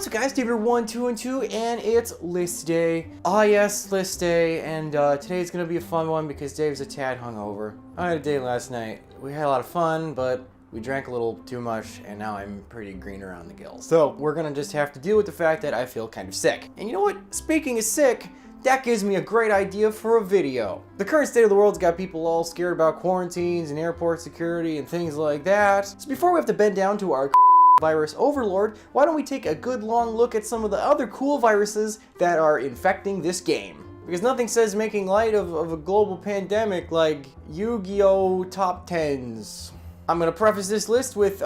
What's up guys, David1212, and it's list day. Ah yes, list day, and today's gonna be a fun one because Dave's a tad hungover. I had a day last night. We had a lot of fun, but we drank a little too much, and now I'm pretty green around the gills. So we're gonna just have to deal with the fact that I feel kind of sick. And you know what? Speaking of sick, that gives me a great idea for a video. The current state of the world's got people all scared about quarantines and airport security and things like that. So before we have to bend down to our virus overlord, why don't we take a good long look at some of the other cool viruses that are infecting this game? Because nothing says making light of a global pandemic like Yu-Gi-Oh! Top 10s. I'm gonna preface this list with,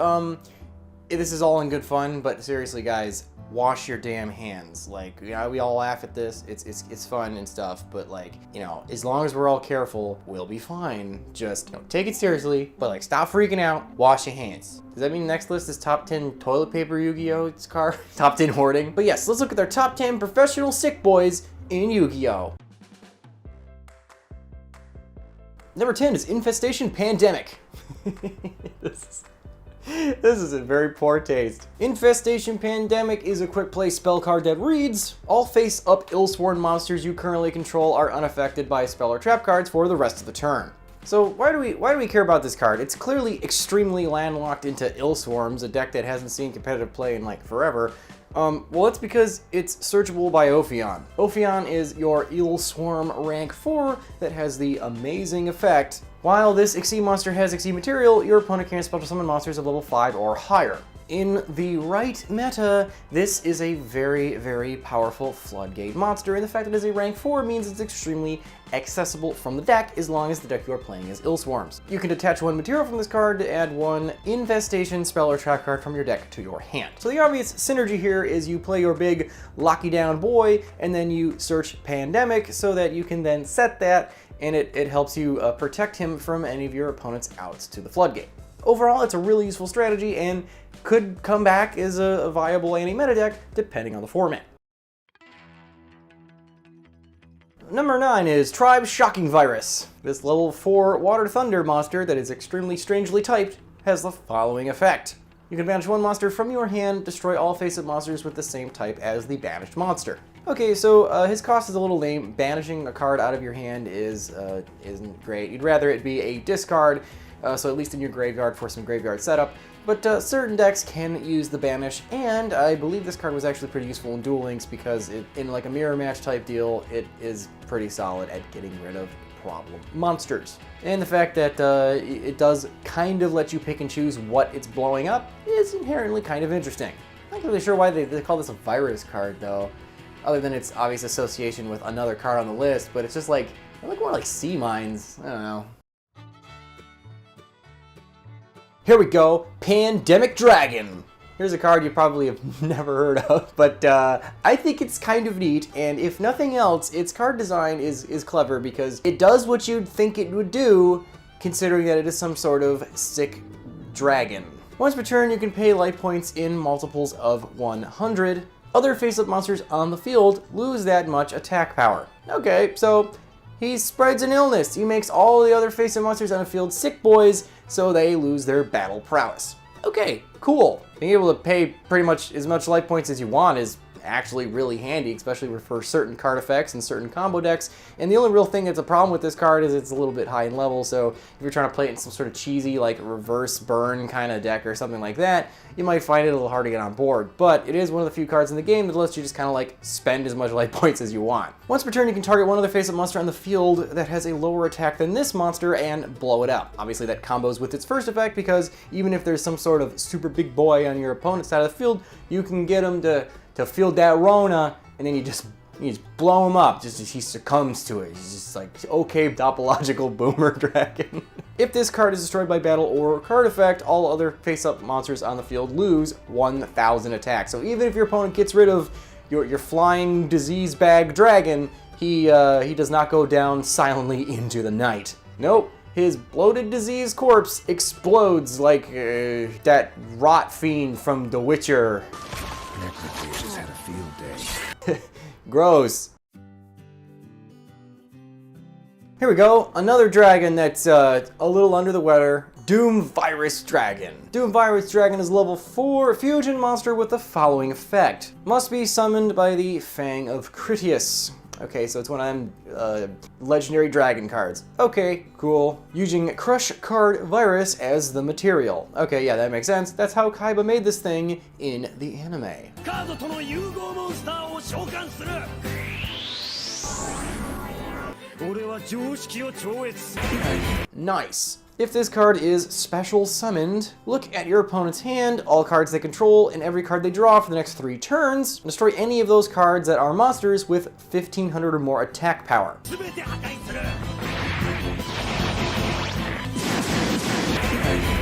this is all in good fun, but seriously guys, wash your damn hands. Like, you know, we all laugh at this, it's fun and stuff, but like, you know, as long as we're all careful, we'll be fine. Just, you know, take it seriously, but like, stop freaking out, wash your hands. Does that mean the next list is top 10 toilet paper Yu-Gi-Oh! Car? Top 10 hoarding? But yes, let's look at our top 10 professional sick boys in Yu-Gi-Oh! Number 10 is Infestation Pandemic. This is in very poor taste. Infestation Pandemic is a quick play spell card that reads, all face-up Ill-Sworn monsters you currently control are unaffected by spell or trap cards for the rest of the turn. So why do we care about this card? It's clearly extremely landlocked into Ill-Swarms, a deck that hasn't seen competitive play in like forever. Well, it's because it's searchable by Ophion. Ophion is your Ill-Swarm rank 4 that has the amazing effect. While this Xyz monster has Xyz material, your opponent can special summon monsters of level 5 or higher. In the right meta, this is a very, very powerful floodgate monster, and the fact that it is a rank 4 means it's extremely accessible from the deck as long as the deck you are playing is Ill-Swarms. You can detach one material from this card to add one infestation spell or trap card from your deck to your hand. So the obvious synergy here is you play your big locky down boy, and then you search Pandemic so that you can then set that, and it helps you protect him from any of your opponent's outs to the floodgate. Overall, it's a really useful strategy and could come back as a viable anti-meta deck depending on the format. Number 9 is Tribe Shocking Virus. This level 4 Water Thunder monster that is extremely strangely typed has the following effect. You can banish one monster from your hand, destroy all face-up monsters with the same type as the banished monster. Okay, so his cost is a little lame. Banishing a card out of your hand isn't great. You'd rather it be a discard, so at least in your graveyard for some graveyard setup. But certain decks can use the banish, and I believe this card was actually pretty useful in Duel Links because in like a mirror match type deal, it is pretty solid at getting rid of problem monsters. And the fact that it does kind of let you pick and choose what it's blowing up is inherently kind of interesting. I'm not really sure why they call this a virus card though, other than its obvious association with another card on the list, but it's just like, they look more like sea mines, I don't know. Here we go, Pandemic Dragon. Here's a card you probably have never heard of, but I think it's kind of neat, and if nothing else, its card design is clever because it does what you'd think it would do, considering that it is some sort of sick dragon. Once per turn, you can pay life points in multiples of 100. Other face-up monsters on the field lose that much attack power. Okay, so he spreads an illness. He makes all the other face-up monsters on the field sick boys, so they lose their battle prowess. Okay, cool. Being able to pay pretty much as much life points as you want is actually really handy, especially for certain card effects and certain combo decks. And the only real thing that's a problem with this card is it's a little bit high in level, so if you're trying to play it in some sort of cheesy, like reverse burn kind of deck or something like that, you might find it a little hard to get on board. But it is one of the few cards in the game that lets you just kind of like spend as much life points as you want. Once per turn, you can target one other face-up monster on the field that has a lower attack than this monster and blow it up. Obviously that combos with its first effect because even if there's some sort of super big boy on your opponent's side of the field, you can get him to field that Rona, and then you just blow him up, just he succumbs to it. He's just like, okay, topological boomer dragon. If this card is destroyed by battle or card effect, all other face-up monsters on the field lose 1,000 attack. So even if your opponent gets rid of your flying disease bag dragon, he does not go down silently into the night. Nope. His bloated disease corpse explodes like that rot fiend from The Witcher. Necroteers had a field day. Gross. Here we go, another dragon that's a little under the weather, Doom Virus Dragon. Doom Virus Dragon is level 4 fusion monster with the following effect. Must be summoned by the Fang of Critias. Okay, so it's one of them legendary dragon cards. Okay, cool. Using Crush Card Virus as the material. Okay, yeah, that makes sense. That's how Kaiba made this thing in the anime. Nice. If this card is special summoned, look at your opponent's hand, all cards they control, and every card they draw for the next 3 turns. Destroy any of those cards that are monsters with 1500 or more attack power.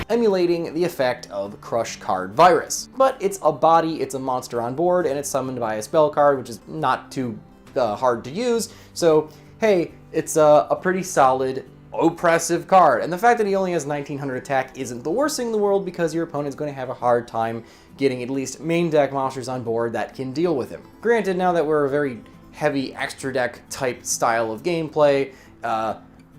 Emulating the effect of Crush Card Virus. But it's a body, it's a monster on board, and it's summoned by a spell card, which is not too hard to use. So, hey, it's a pretty solid oppressive card. And the fact that he only has 1900 attack isn't the worst thing in the world, because your opponent's going to have a hard time getting at least main deck monsters on board that can deal with him. Granted, now that we're a very heavy extra deck type style of gameplay,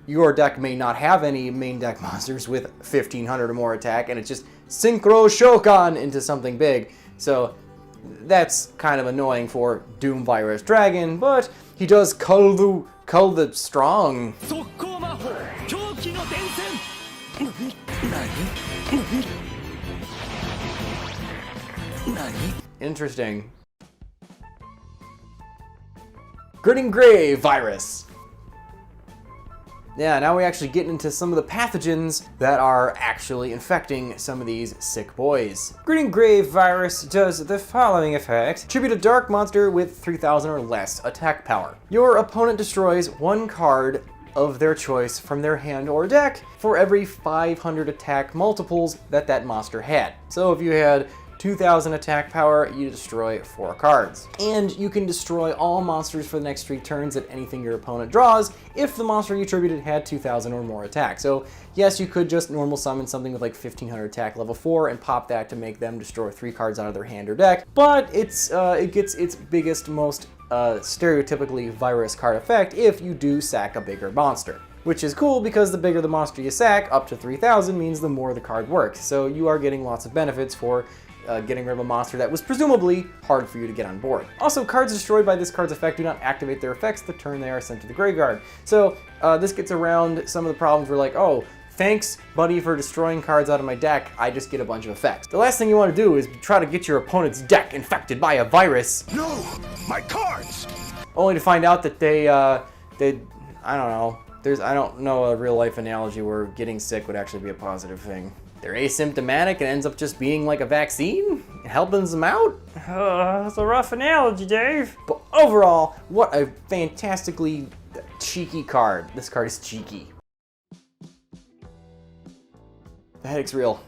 your deck may not have any main deck monsters with 1500 or more attack, and it's just Synchro Shokan into something big. So that's kind of annoying for Doom Virus Dragon, but he does cull the strong. Interesting. Grinning Grave Virus. Yeah, now we actually get into some of the pathogens that are actually infecting some of these sick boys. Grinning Grave Virus does the following effect. Tribute a dark monster with 3000 or less attack power. Your opponent destroys 1 card of their choice from their hand or deck for every 500 attack multiples that that monster had. So if you had 2000 attack power, you destroy 4 cards. And you can destroy all monsters for the next 3 turns at anything your opponent draws if the monster you tributed had 2000 or more attack. So yes, you could just normal summon something with like 1500 attack level 4 and pop that to make them destroy 3 cards out of their hand or deck, but it gets its biggest, most stereotypically virus card effect if you do sack a bigger monster. Which is cool, because the bigger the monster you sack, up to 3000, means the more the card works. So you are getting lots of benefits for getting rid of a monster that was presumably hard for you to get on board. Also, cards destroyed by this card's effect do not activate their effects the turn they are sent to the graveyard. So this gets around some of the problems where like, oh, thanks, buddy, for destroying cards out of my deck, I just get a bunch of effects. The last thing you want to do is try to get your opponent's deck infected by a virus. No, my cards! Only to find out that they I don't know. I don't know a real life analogy where getting sick would actually be a positive thing. They're asymptomatic and ends up just being like a vaccine, helping them out. That's a rough analogy, Dave. But overall, what a fantastically cheeky card. This card is cheeky. The headache's real.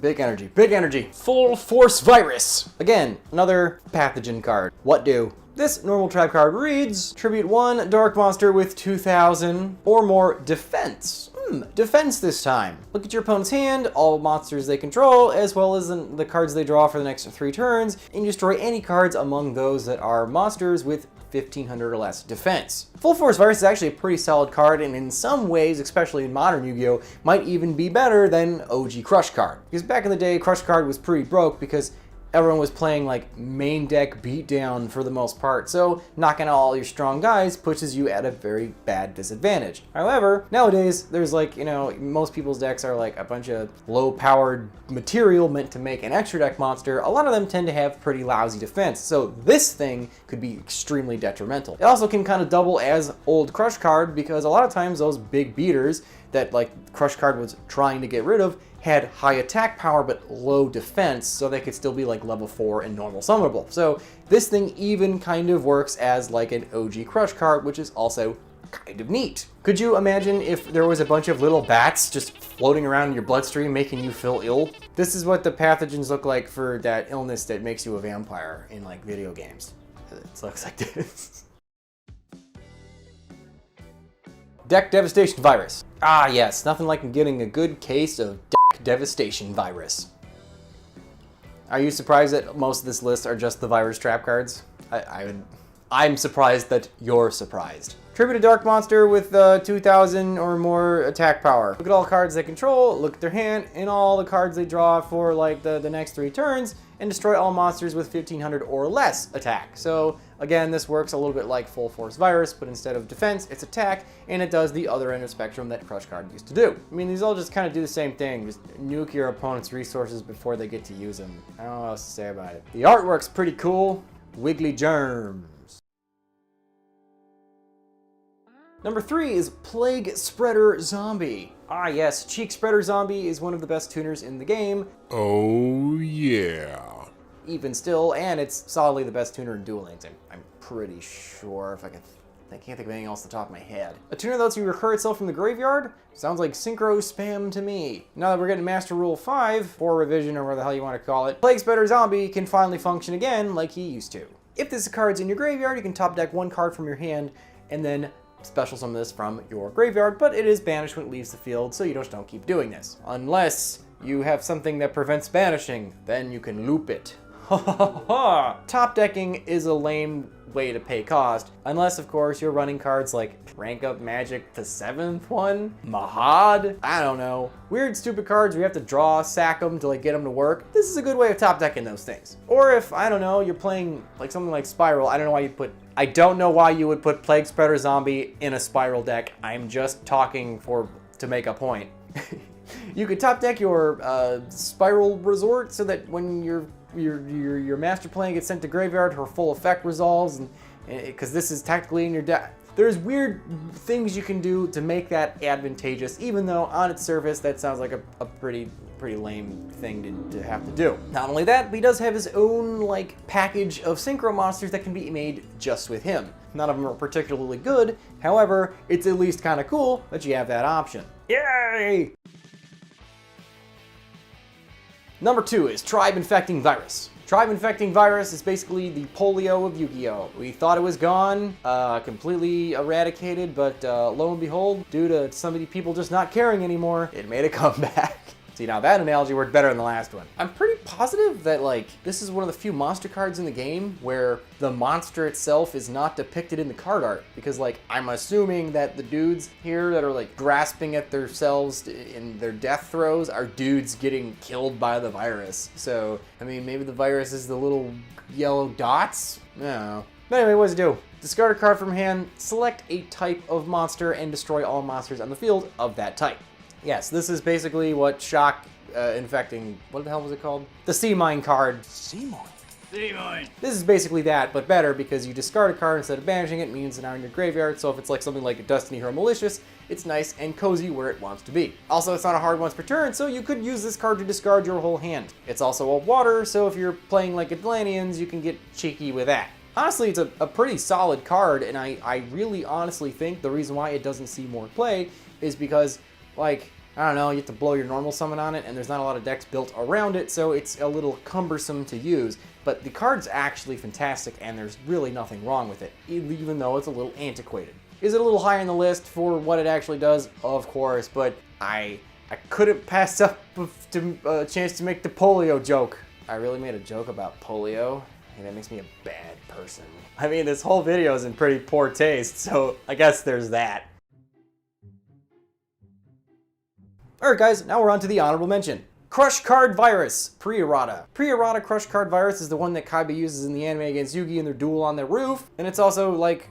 Big energy, big energy. Full Force Virus. Again, another pathogen card. What do? This normal trap card reads, tribute 1 dark monster with 2000 or more defense. Defense this time. Look at your opponent's hand, all monsters they control, as well as the cards they draw for the next 3 turns, and you destroy any cards among those that are monsters with 1500 or less defense. Full Force Virus is actually a pretty solid card, and in some ways, especially in modern Yu-Gi-Oh!, might even be better than OG Crush Card. Because back in the day, Crush Card was pretty broke because everyone was playing like main deck beatdown for the most part, so knocking out all your strong guys pushes you at a very bad disadvantage. However, nowadays there's like, you know, most people's decks are like a bunch of low powered material meant to make an extra deck monster. A lot of them tend to have pretty lousy defense, so this thing could be extremely detrimental. It also can kind of double as old Crush Card, because a lot of times those big beaters that like Crush Card was trying to get rid of had high attack power but low defense, so they could still be like level 4 and normal summonable. So this thing even kind of works as like an OG Crush Card, which is also kind of neat. Could you imagine if there was a bunch of little bats just floating around in your bloodstream making you feel ill? This is what the pathogens look like for that illness that makes you a vampire in like video games. It looks like this. Deck Devastation Virus. Ah yes, nothing like getting a good case of Deck Devastation Virus. Are you surprised that most of this list are just the virus trap cards? I'm surprised that you're surprised. Tribute a Dark Monster with 2,000 or more attack power. Look at all the cards they control, look at their hand, and all the cards they draw for like the next 3 turns, and destroy all monsters with 1,500 or less attack. So again, this works a little bit like Full Force Virus, but instead of defense, it's attack, and it does the other end of the spectrum that Crush Card used to do. I mean, these all just kind of do the same thing, just nuke your opponent's resources before they get to use them. I don't know what else to say about it. The artwork's pretty cool. Wiggly Germs. Number 3 is Plague Spreader Zombie. Ah yes, Cheek Spreader Zombie is one of the best tuners in the game. Oh yeah. Even still, and it's solidly the best tuner in Duel Links. I'm pretty sure. I can't think of anything else off the top of my head. A tuner that lets you recur itself from the graveyard? Sounds like synchro spam to me. Now that we're getting Master Rule 5, or revision, or whatever the hell you want to call it, Plague Spreader Zombie can finally function again like he used to. If this card's in your graveyard, you can top deck 1 card from your hand, and then special summon this from your graveyard, but it is banished when it leaves the field, so you just don't keep doing this. Unless you have something that prevents banishing, then you can loop it. Top decking is a lame way to pay cost, unless of course you're running cards like Rank Up Magic, the 7th one, Mahad, I don't know. Weird stupid cards where you have to draw, sack them to like get them to work. This is a good way of top decking those things. Or if, I don't know, you're playing like something like Spiral, I don't know why you would put Plague Spreader Zombie in a Spiral deck. I'm just talking to make a point. You could top deck your Spiral Resort so that when your master plan gets sent to graveyard, her full effect resolves, and because this is technically in your deck. There's weird things you can do to make that advantageous, even though on its surface that sounds like a pretty lame thing to have to do. Not only that, but he does have his own like package of synchro monsters that can be made just with him. None of them are particularly good, however, it's at least kind of cool that you have that option. Yay! Number 2 is Tribe Infecting Virus. Tribe Infecting Virus is basically the polio of Yu-Gi-Oh! We thought it was gone, completely eradicated, but lo and behold, due to so many people just not caring anymore, it made a comeback. See, now that analogy worked better than the last one. I'm pretty positive that like this is one of the few monster cards in the game where the monster itself is not depicted in the card art, because like I'm assuming that the dudes here that are like grasping at themselves in their death throes are dudes getting killed by the virus. So I mean, maybe the virus is the little yellow dots? I don't know. But anyway, what does it do? Discard a card from hand, select a type of monster, and destroy all monsters on the field of that type. Yes, this is basically what Shock Infecting, what the hell was it called? The Sea Mine card. Sea Mine. This is basically that, but better, because you discard a card instead of banishing it, means it's now in your graveyard, so if it's like something like a Destiny Hero Malicious, it's nice and cozy where it wants to be. Also, it's not a hard once per turn, so you could use this card to discard your whole hand. It's also a water, so if you're playing like Atlanteans, you can get cheeky with that. Honestly, it's a pretty solid card, and I really honestly think the reason why it doesn't see more play is because, like, I don't know, you have to blow your normal summon on it, and there's not a lot of decks built around it, so it's a little cumbersome to use. But the card's actually fantastic, and there's really nothing wrong with it, even though it's a little antiquated. Is it a little high on the list for what it actually does? Of course, but I couldn't pass up a chance to make the polio joke. I really made a joke about polio, and that makes me a bad person. I mean, this whole video is in pretty poor taste, so I guess there's that. Alright guys, now we're on to the honorable mention. Crush Card Virus, Pre-Errata. Pre-Errata Crush Card Virus is the one that Kaiba uses in the anime against Yugi in their duel on their roof, and it's also like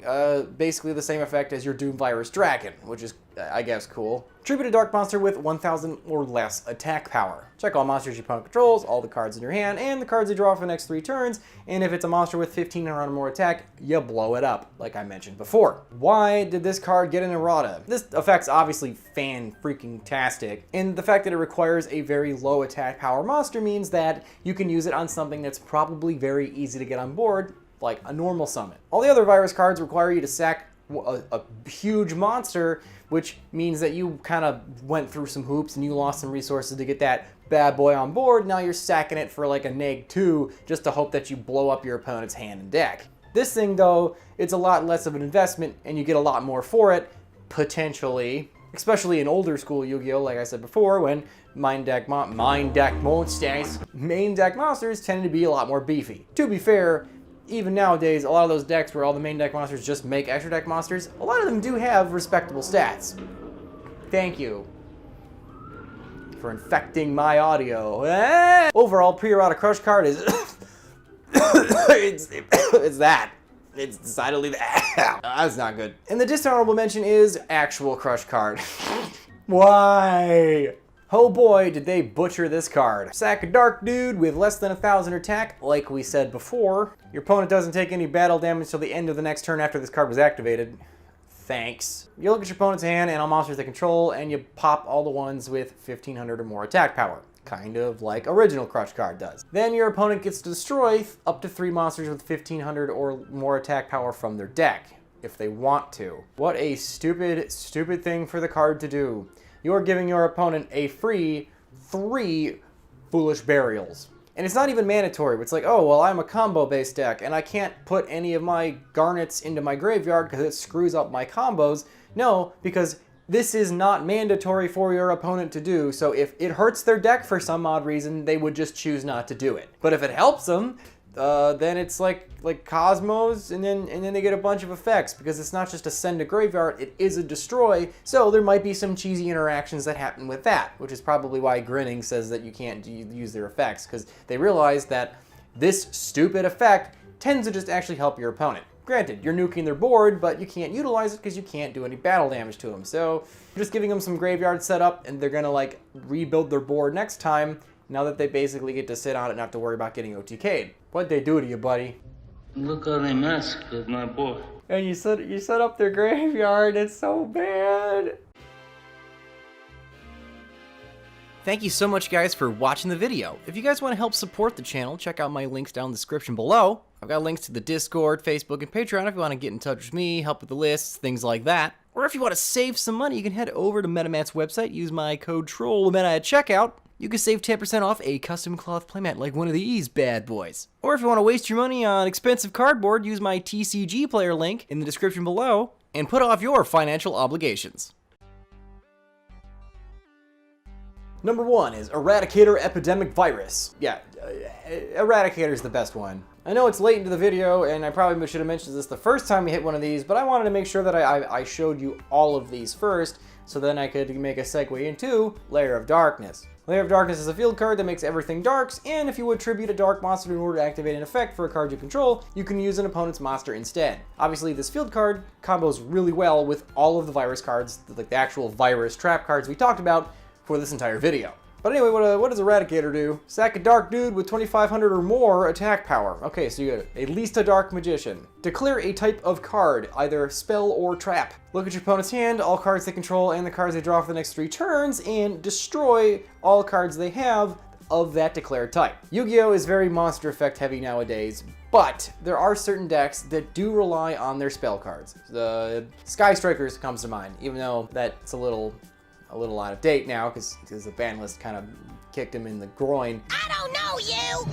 basically the same effect as your Doom Virus Dragon, which is, I guess, cool. Tribute a Dark Monster with 1,000 or less attack power. Check all monsters your opponent controls, all the cards in your hand, and the cards you draw for the next 3 turns, and if it's a monster with 1,500 or more attack, you blow it up, like I mentioned before. Why did this card get an errata? This effect's obviously fan-freaking-tastic, and the fact that it requires a very low attack power monster means that you can use it on something that's probably very easy to get on board, like a normal summon. All the other virus cards require you to sack a huge monster, which means that you kind of went through some hoops and you lost some resources to get that bad boy on board. Now you're sacking it for like a neg-2 just to hope that you blow up your opponent's hand and deck. This thing though, it's a lot less of an investment and you get a lot more for it, potentially. Especially in older school Yu-Gi-Oh, like I said before, when main deck monsters tended to be a lot more beefy. To be fair, even nowadays, a lot of those decks where all the main deck monsters just make extra deck monsters, a lot of them do have respectable stats. Thank you for infecting my audio. Overall, pre-errata crush card is it's that. It's decidedly that. That's not good. And the dishonorable mention is actual crush card. Why? Oh boy, did they butcher this card. Sack a dark dude with less than 1,000 attack, like we said before. Your opponent doesn't take any battle damage till the end of the next turn after this card was activated. Thanks. You look at your opponent's hand and all monsters they control, and you pop all the ones with 1,500 or more attack power. Kind of like original crush card does. Then your opponent gets to destroy up to 3 monsters with 1,500 or more attack power from their deck, if they want to. What a stupid, stupid thing for the card to do. You're giving your opponent a free 3 Foolish Burials. And it's not even mandatory. It's like, oh, well, I'm a combo-based deck, and I can't put any of my garnets into my graveyard because it screws up my combos. No, because this is not mandatory for your opponent to do, so if it hurts their deck for some odd reason, they would just choose not to do it. But if it helps them, then it's like Cosmos, and then they get a bunch of effects, because it's not just a send to graveyard, it is a destroy, so there might be some cheesy interactions that happen with that, which is probably why Grinning says that you can't use their effects, because they realize that this stupid effect tends to just actually help your opponent. Granted, you're nuking their board, but you can't utilize it because you can't do any battle damage to them. So you're just giving them some graveyard setup, and they're gonna like rebuild their board next time, now that they basically get to sit on it and not have to worry about getting OTK'd. What'd they do to you, buddy? Look how they massacred my boy. And you set up their graveyard, it's so bad. Thank you so much, guys, for watching the video. If you guys want to help support the channel, check out my links down in the description below. I've got links to the Discord, Facebook, and Patreon if you want to get in touch with me, help with the lists, things like that. Or if you want to save some money, you can head over to MetaMat's website, use my code TROLLMeta at checkout. You can save 10% off a custom cloth playmat like one of these bad boys. Or if you want to waste your money on expensive cardboard, use my TCG player link in the description below and put off your financial obligations. Number 1 is Eradicator Epidemic Virus. Yeah, Eradicator's the best one. I know it's late into the video, and I probably should have mentioned this the first time we hit one of these, but I wanted to make sure that I showed you all of these first, so then I could make a segue into Lair of Darkness. Lair of Darkness is a field card that makes everything darks, and if you attribute a dark monster in order to activate an effect for a card you control, you can use an opponent's monster instead. Obviously, this field card combos really well with all of the virus cards, like the actual virus trap cards we talked about for this entire video. But anyway, what does Eradicator do? Sack a dark dude with 2,500 or more attack power. Okay, so you get at least a dark magician. Declare a type of card, either spell or trap. Look at your opponent's hand, all cards they control, and the cards they draw for the next 3 turns, and destroy all cards they have of that declared type. Yu-Gi-Oh! Is very monster effect heavy nowadays, but there are certain decks that do rely on their spell cards. The Sky Strikers comes to mind, even though that's a little out of date now because the ban list kind of kicked him in the groin. I don't know you!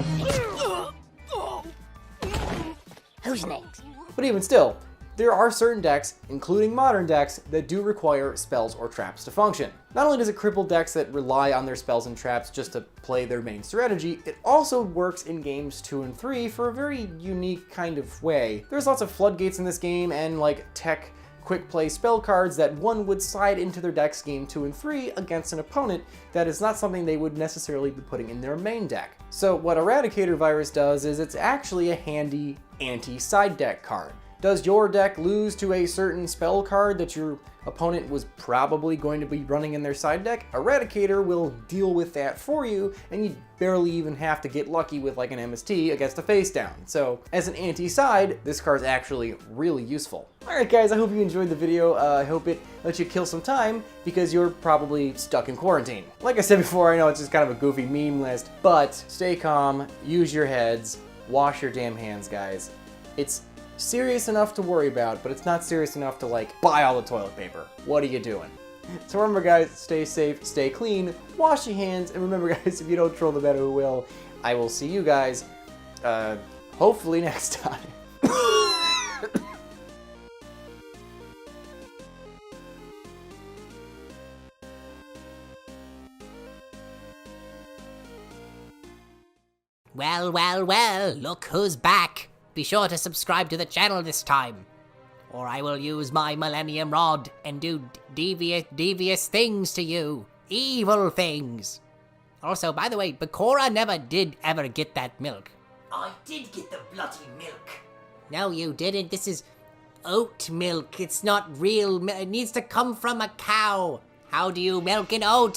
Who's next? But even still, there are certain decks, including modern decks, that do require spells or traps to function. Not only does it cripple decks that rely on their spells and traps just to play their main strategy, it also works in games 2 and 3 for a very unique kind of way. There's lots of floodgates in this game and like tech quick play spell cards that one would slide into their decks game 2 and 3 against an opponent that is not something they would necessarily be putting in their main deck. So what Eradicator Virus does is it's actually a handy anti-side deck card. Does your deck lose to a certain spell card that your opponent was probably going to be running in their side deck? Eradicator will deal with that for you, and you barely even have to get lucky with like an MST against a face down. So as an anti-side, this card's actually really useful. Alright guys, I hope you enjoyed the video. I hope it lets you kill some time because you're probably stuck in quarantine. Like I said before, I know it's just kind of a goofy meme list, but stay calm, use your heads, wash your damn hands, guys. It's serious enough to worry about, but it's not serious enough to like buy all the toilet paper. What are you doing? So remember guys, stay safe, stay clean, wash your hands, and remember guys, if you don't troll the better who will. I will see you guys, hopefully next time. Well, well, well, look who's back. be sure to subscribe to the channel this time, or I will use my Millennium Rod and do devious things to you. Evil things. Also, by the way, Bakura never did ever get that milk. I did get the bloody milk. No, you didn't. This is oat milk. It's not real milk. It needs to come from a cow. How do you milk an oat?